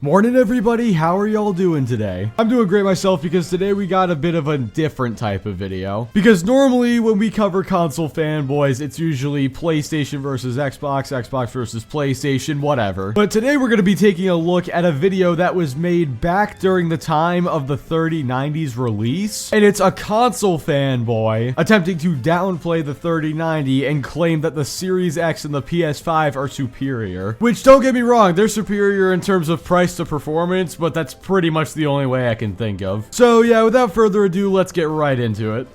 Morning everybody, how are y'all doing today? I'm doing great myself because today we got a bit of a different type of video. Because normally when we cover console fanboys, it's usually PlayStation versus Xbox, Xbox versus PlayStation, whatever. But today we're going to be taking a look at a video that was made back during the time of the 3090's release. And it's a console fanboy attempting to downplay the 3090 and claim that the Series X and the PS5 are superior. Which, don't get me wrong, they're superior in terms of price to performance, but that's pretty much the only way I can think of. So yeah, without further ado, let's get right into it.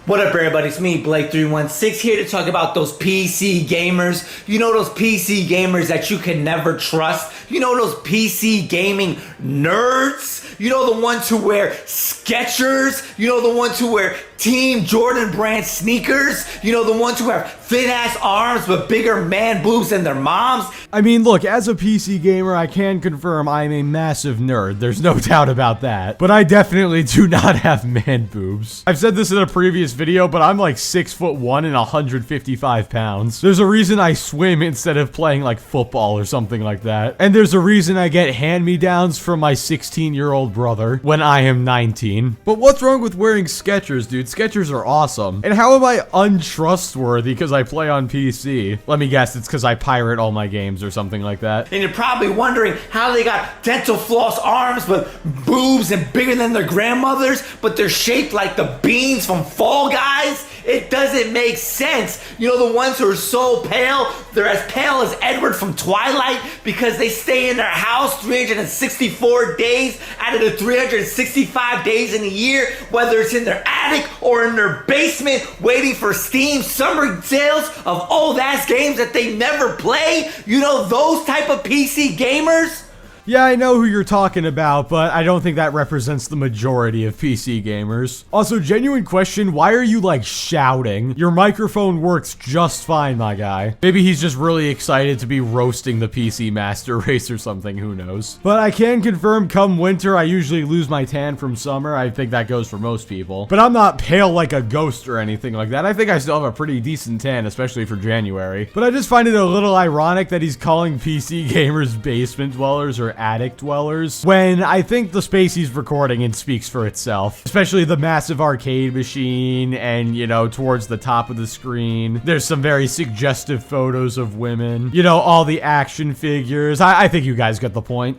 What up, everybody? It's me, Blake316, here to talk about those PC gamers. You know, those PC gamers that you can never trust. You know, those PC gaming nerds. You know, the ones who wear Skechers. You know, the ones who wear Team Jordan brand sneakers. You know, the ones who have thin-ass arms but bigger man boobs than their moms. I mean, look, as a PC gamer, I can confirm I'm a massive nerd. There's no doubt about that. But I definitely do not have man boobs. I've said this in a previous video, but I'm like 6'1" and 155 pounds. There's a reason I swim instead of playing like football or something like that. And there's a reason I get hand-me-downs from my 16-year-old brother when I am 19. But what's wrong with wearing Skechers, dude? Skechers are awesome. And how am I untrustworthy because I play on PC? Let me guess, it's because I pirate all my games or something like that. And you're probably wondering how they got dental floss arms but boobs and bigger than their grandmothers, but they're shaped like the beans from Fall Guys. It doesn't make sense. You know, the ones who are so pale, they're as pale as Edward from Twilight because they stay in their house 364 days out of the 365 days in a year, whether it's in their attic or in their basement, waiting for Steam summer sales of old ass games that they never play. You know, those type of PC gamers. Yeah, I know who you're talking about, but I don't think that represents the majority of PC gamers. Also, genuine question, why are you like shouting? Your microphone works just fine, my guy. Maybe he's just really excited to be roasting the PC master race or something, who knows. But I can confirm come winter, I usually lose my tan from summer. I think that goes for most people. But I'm not pale like a ghost or anything like that. I think I still have a pretty decent tan, especially for January. But I just find it a little ironic that he's calling PC gamers basement dwellers or attic dwellers, when I think the space he's recording in speaks for itself. Especially the massive arcade machine and, you know, towards the top of the screen, there's some very suggestive photos of women. You know, all the action figures. I think you guys get the point.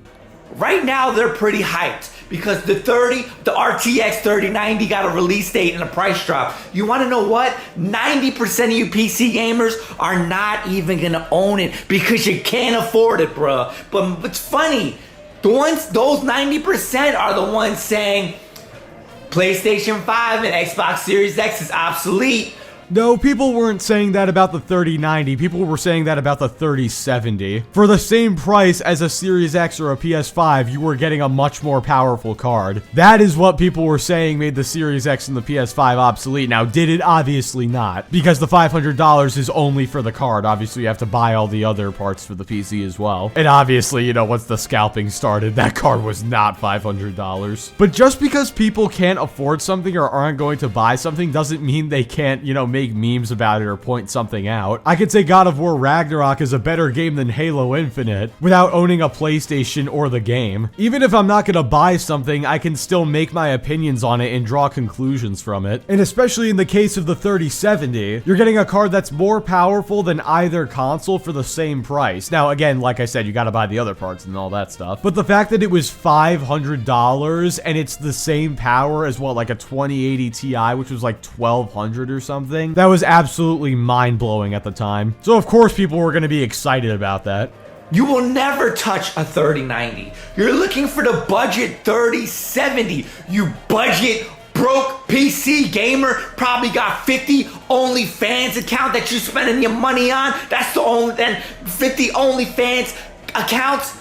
Right now, they're pretty hyped because the RTX 3090 got a release date and a price drop. You want to know what? 90% of you PC gamers are not even going to own it because you can't afford it, bruh. But it's funny. Those 90% are the ones saying PlayStation 5 and Xbox Series X is obsolete. No, people weren't saying that about the 3090. People were saying that about the 3070. For the same price as a Series X or a PS5, you were getting a much more powerful card. That is what people were saying made the Series X and the PS5 obsolete. Now, did it? Obviously not. Because the $500 is only for the card. Obviously, you have to buy all the other parts for the PC as well. And obviously, you know, once the scalping started, that card was not $500. But just because people can't afford something or aren't going to buy something doesn't mean they can't, you know, make memes about it or point something out. I could say God of War Ragnarok is a better game than Halo Infinite without owning a PlayStation or the game. Even if I'm not gonna buy something, I can still make my opinions on it and draw conclusions from it. And especially in the case of the 3070, you're getting a card that's more powerful than either console for the same price. Now, again, like I said, you gotta buy the other parts and all that stuff. But the fact that it was $500 and it's the same power as what, like a 2080 Ti, which was like $1,200 or something, that was absolutely mind-blowing at the time. So of course people were going to be excited about that. You will never touch a 3090. You're looking for the budget 3070. You budget broke PC gamer probably got 50 OnlyFans account that you're spending your money on. That's the only, then 50 OnlyFans accounts.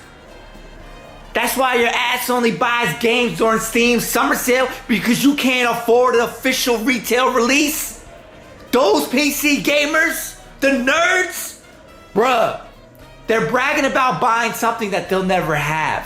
That's why your ass only buys games during Steam summer sale because you can't afford an official retail release. Those PC gamers, the nerds, bruh, they're bragging about buying something that they'll never have.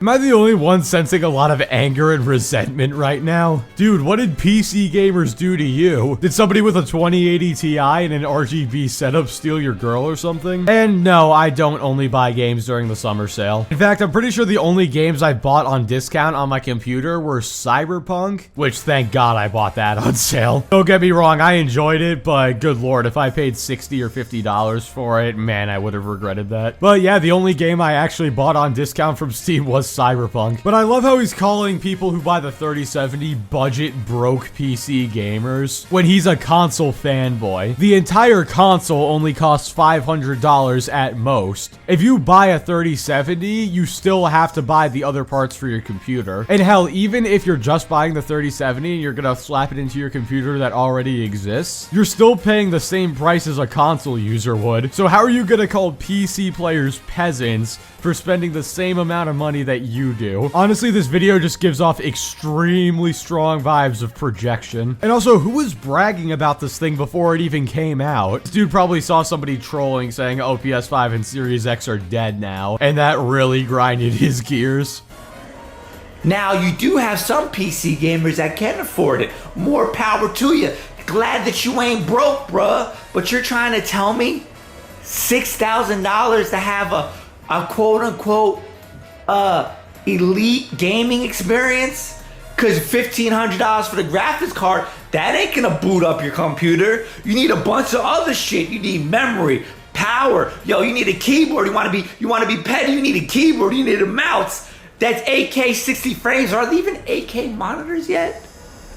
Am I the only one sensing a lot of anger and resentment right now? Dude, what did PC gamers do to you? Did somebody with a 2080 Ti and an RGB setup steal your girl or something? And no, I don't only buy games during the summer sale. In fact, I'm pretty sure the only games I bought on discount on my computer were Cyberpunk, which thank God I bought that on sale. Don't get me wrong, I enjoyed it, but good lord, if I paid $60 or $50 for it, man, I would have regretted that. But yeah, the only game I actually bought on discount from Steam was Cyberpunk. But I love how he's calling people who buy the 3070 budget broke PC gamers when he's a console fanboy. The entire console only costs $500 at most. If you buy a 3070, you still have to buy the other parts for your computer. And hell, even if you're just buying the 3070 and you're gonna slap it into your computer that already exists, you're still paying the same price as a console user would. So how are you gonna call PC players peasants for spending the same amount of money that you do? Honestly, this video just gives off extremely strong vibes of projection. And also, who was bragging about this thing before it even came out? This dude probably saw somebody trolling saying, oh, PS5 and Series X are dead now, and that really grinded his gears. Now, you do have some PC gamers that can afford it. More power to you. Glad that you ain't broke, bruh. But you're trying to tell me $6,000 to have a quote-unquote elite gaming experience? Because $1,500 for the graphics card, that ain't gonna boot up your computer. You need a bunch of other shit. You need memory, power. Yo, you need a keyboard. You wanna be petty, you need a keyboard, you need a mouse. That's 8K 60 frames. Are there even 8K monitors yet?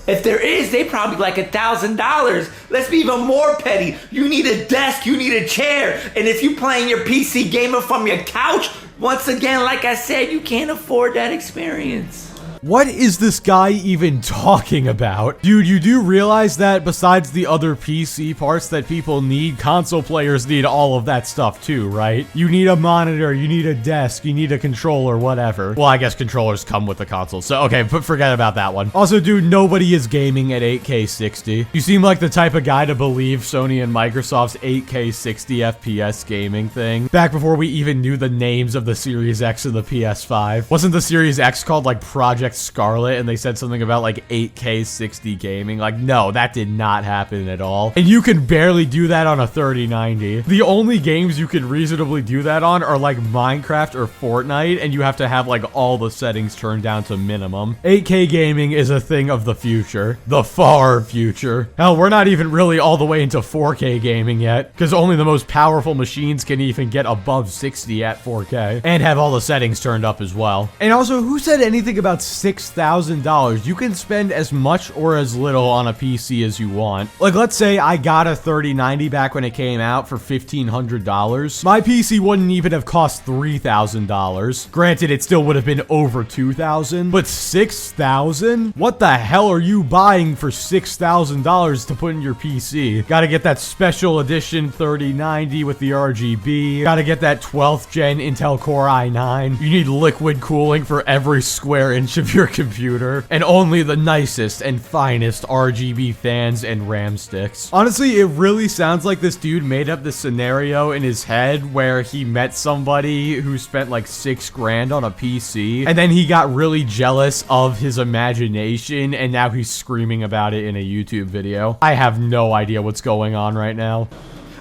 If there is, they probably like $1,000. Let's be even more petty. You need a desk, you need a chair. And if you playing your PC gamer from your couch, once again, like I said, you can't afford that experience. What is this guy even talking about? Dude, you do realize that besides the other PC parts that people need, console players need all of that stuff too, right? You need a monitor, you need a desk, you need a controller, whatever. Well, I guess controllers come with the console, so okay, but forget about that one. Also, dude, nobody is gaming at 8K 60. You seem like the type of guy to believe Sony and Microsoft's 8K 60 FPS gaming thing back before we even knew the names of the Series X and the PS5. Wasn't the Series X called like Project Scarlet and they said something about like 8K 60 gaming? Like, no, that did not happen at all. And you can barely do that on a 3090. The only games you can reasonably do that on are like Minecraft or Fortnite, and you have to have like all the settings turned down to minimum. 8K gaming is a thing of the future. The far future. Hell, we're not even really all the way into 4K gaming yet, because only the most powerful machines can even get above 60 at 4K and have all the settings turned up as well. And also, who said anything about $6,000? You can spend as much or as little on a PC as you want. Like, let's say I got a 3090 back when it came out for $1,500. My PC wouldn't even have cost $3,000. Granted, it still would have been over $2,000, but $6,000? What the hell are you buying for $6,000 to put in your PC? Gotta get that special edition 3090 with the RGB. Gotta get that 12th gen Intel Core i9. You need liquid cooling for every square inch of your computer, and only the nicest and finest RGB fans and RAM sticks. Honestly, it really sounds like this dude made up this scenario in his head where he met somebody who spent like $6,000 on a PC, and then he got really jealous of his imagination, and now he's screaming about it in a YouTube video. I have no idea what's going on right now.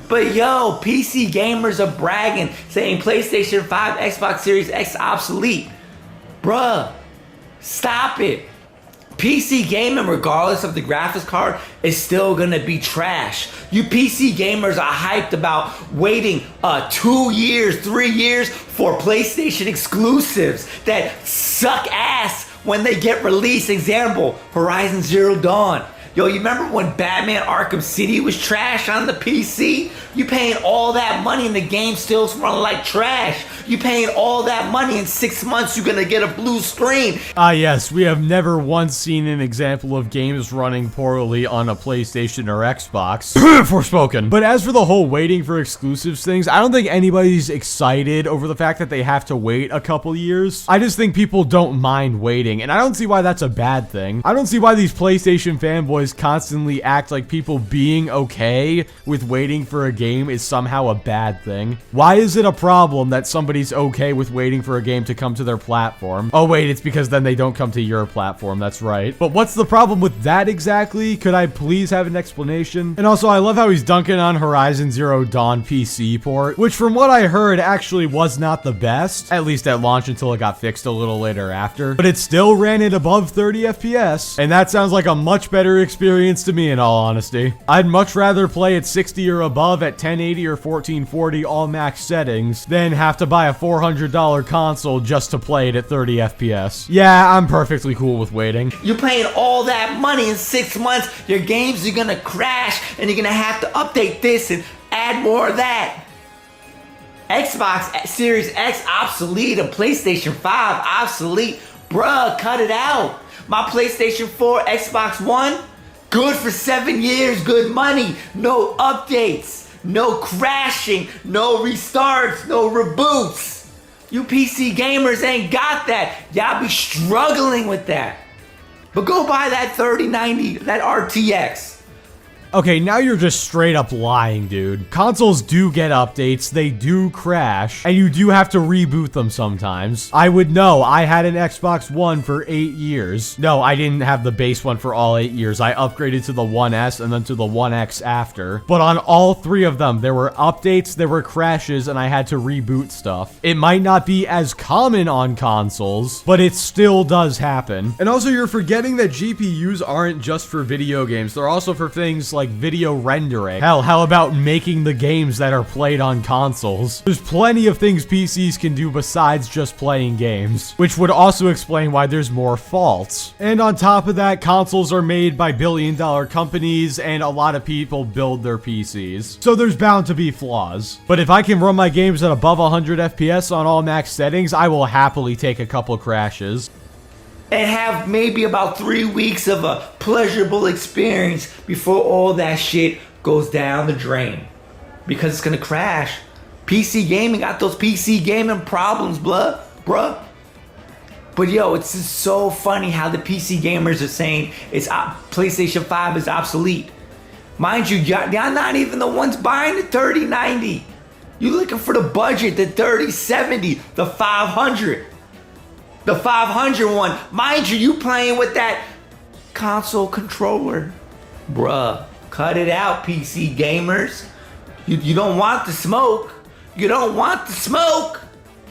But yo, PC gamers are bragging, saying PlayStation 5, Xbox Series X obsolete. Bruh, stop it. PC gaming, regardless of the graphics card, is still gonna be trash. You PC gamers are hyped about waiting 2 years, 3 years for PlayStation exclusives that suck ass when they get released. Example, Horizon Zero Dawn. Yo, you remember when Batman Arkham City was trash on the PC? You paying all that money and the game still running like trash. You paying all that money, in 6 months you're gonna get a blue screen. Ah yes, we have never once seen an example of games running poorly on a PlayStation or Xbox. Forspoken. But as for the whole waiting for exclusives things, I don't think anybody's excited over the fact that they have to wait a couple years. I just think people don't mind waiting, and I don't see why that's a bad thing. I don't see why these PlayStation fanboys constantly act like people being okay with waiting for a game is somehow a bad thing. Why is it a problem that somebody nobody's okay with waiting for a game to come to their platform. Oh wait, it's because then they don't come to your platform, that's right. But what's the problem with that exactly? Could I please have an explanation? And also, I love how he's dunking on Horizon Zero Dawn PC port, which from what I heard actually was not the best, at least at launch until it got fixed a little later after, but it still ran at above 30 FPS, and that sounds like a much better experience to me in all honesty. I'd much rather play at 60 or above at 1080 or 1440 all max settings than have to buy a $400 console just to play it at 30 FPS. Yeah, I'm perfectly cool with waiting. You're paying all that money in 6 months, your games are gonna crash, and you're gonna have to update this and add more of that. Xbox Series X obsolete and PlayStation 5 obsolete. Bruh, cut it out. My PlayStation 4, Xbox One, good for 7 years, good money, no updates, no crashing, no restarts, no reboots. You PC gamers ain't got that. Y'all be struggling with that. But go buy that 3090, that RTX. Okay, now you're just straight up lying, dude. Consoles do get updates, they do crash, and you do have to reboot them sometimes. I would know. I had an Xbox One for 8 years. No, I didn't have the base one for all 8 years. I upgraded to the One S and then to the One X after. But on all 3 of them, there were updates, there were crashes, and I had to reboot stuff. It might not be as common on consoles, but it still does happen. And also, you're forgetting that GPUs aren't just for video games. They're also for things like video rendering. Hell, how about making the games that are played on consoles? There's plenty of things PCs can do besides just playing games, which would also explain why there's more faults. And on top of that, consoles are made by billion-dollar companies, and a lot of people build their PCs. So there's bound to be flaws. But if I can run my games at above 100 FPS on all max settings, I will happily take a couple crashes. And have maybe about 3 weeks of a pleasurable experience before all that shit goes down the drain. Because it's gonna crash. PC gaming got those PC gaming problems, bruh. But yo, it's just so funny how the PC gamers are saying PlayStation 5 is obsolete. Mind you, y'all not even the ones buying the 3090. You looking for the budget, the 3070, the 500. The 500 one. Mind you, you playing with that console controller. Bruh, cut it out, PC gamers. You don't want the smoke. You don't want the smoke.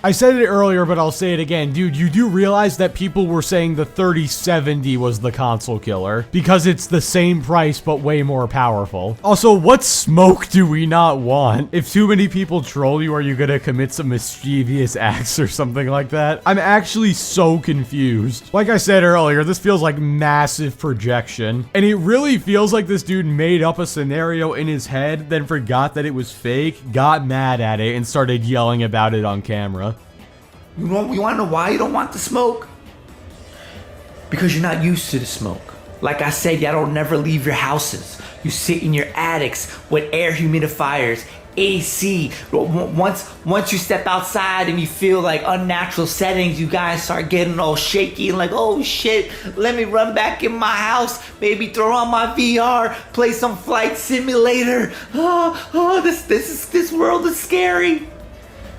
I said it earlier, but I'll say it again. Dude, you do realize that people were saying the 3070 was the console killer because it's the same price but way more powerful. Also, what smoke do we not want? If too many people troll you, are you gonna commit some mischievous acts or something like that? I'm actually so confused. Like I said earlier, this feels like massive projection, and it really feels like this dude made up a scenario in his head, then forgot that it was fake, got mad at it, and started yelling about it on camera. You want to know why you don't want the smoke? Because you're not used to the smoke. Like I said, y'all don't never leave your houses. You sit in your attics with air humidifiers, AC. Once you step outside and you feel like unnatural settings, you guys start getting all shaky and like, oh shit, let me run back in my house, maybe throw on my VR, play some flight simulator. This world is scary.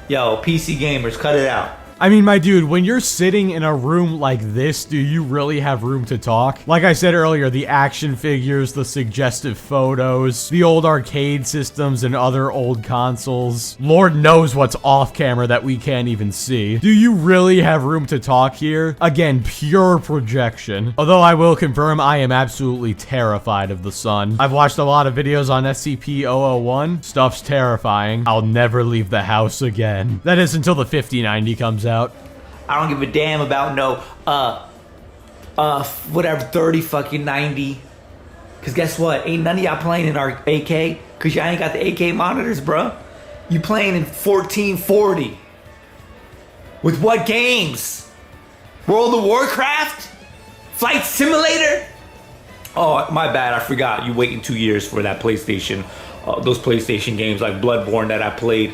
Yo, PC gamers, cut it out. I mean, my dude, when you're sitting in a room like this, do you really have room to talk? Like I said earlier, the action figures, the suggestive photos, the old arcade systems and other old consoles. Lord knows what's off camera that we can't even see. Do you really have room to talk here? Again, pure projection. Although I will confirm I am absolutely terrified of the sun. I've watched a lot of videos on SCP-001. Stuff's terrifying. I'll never leave the house again. That is until the 5090 comes out. I don't give a damn about no whatever 30 fucking 90. Cause guess what? Ain't none of y'all playing in our AK. Cause y'all ain't got the AK monitors, bruh. You playing in 1440. With what games? World of Warcraft? Flight Simulator? Oh, my bad, I forgot. You waiting 2 years for that PlayStation, those PlayStation games like Bloodborne that I played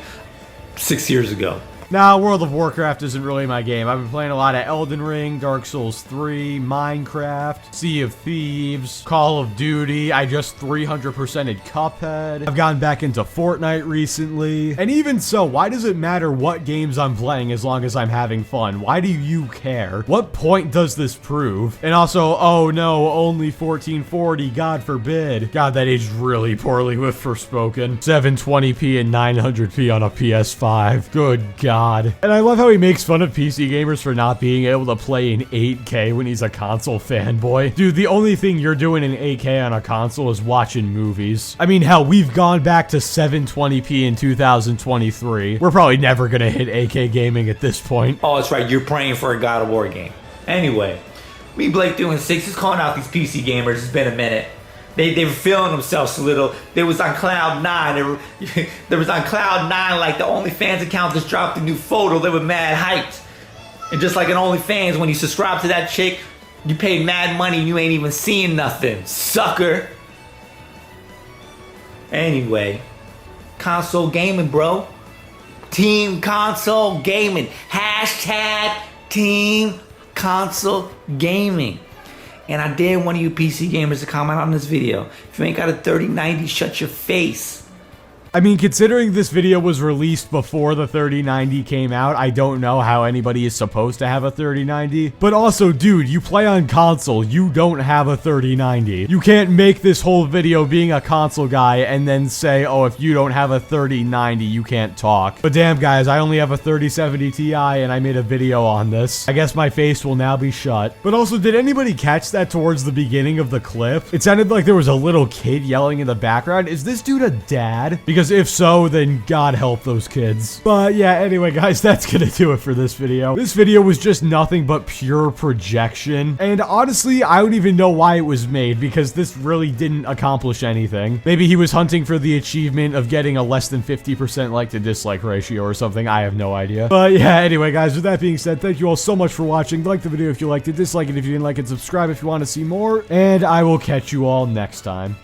6 years ago. Nah, World of Warcraft isn't really my game. I've been playing a lot of Elden Ring, Dark Souls 3, Minecraft, Sea of Thieves, Call of Duty. I just 300%ed Cuphead. I've gotten back into Fortnite recently. And even so, why does it matter what games I'm playing as long as I'm having fun? Why do you care? What point does this prove? And also, oh no, only 1440, God forbid. God, that aged really poorly with Forspoken. 720p and 900p on a PS5. Good God. And I love how he makes fun of PC gamers for not being able to play in 8K when he's a console fanboy. Dude, the only thing you're doing in 8K on a console is watching movies. I mean, hell, we've gone back to 720p in 2023. We're probably never gonna hit 8K gaming at this point. Oh, that's right. You're praying for a God of War game. Anyway, me, Blake, doing 6 is calling out these PC gamers. It's been a minute. They were feeling themselves a little. They was on cloud 9. They was on cloud 9 like the OnlyFans account just dropped a new photo. They were mad hyped. And just like an OnlyFans, when you subscribe to that chick, you paid mad money and you ain't even seeing nothing. Sucker. Anyway, console gaming, bro. Team console gaming. Hashtag team console gaming. And I dare one of you PC gamers to comment on this video. If you ain't got a 3090, shut your face. I mean, considering this video was released before the 3090 came out, I don't know how anybody is supposed to have a 3090. But also, dude, you play on console, you don't have a 3090. You can't make this whole video being a console guy and then say, oh, if you don't have a 3090, you can't talk. But damn, guys, I only have a 3070 Ti and I made a video on this. I guess my face will now be shut. But also, did anybody catch that towards the beginning of the clip? It sounded like there was a little kid yelling in the background. Is this dude a dad? Because if so, then God help those kids. But yeah, anyway, guys, that's gonna do it for this video. This video was just nothing but pure projection. And honestly, I don't even know why it was made because this really didn't accomplish anything. Maybe he was hunting for the achievement of getting a less than 50% like to dislike ratio or something. I have no idea. But yeah, anyway, guys, with that being said, thank you all so much for watching. Like the video if you liked it, dislike it if you didn't like it, subscribe if you want to see more, and I will catch you all next time.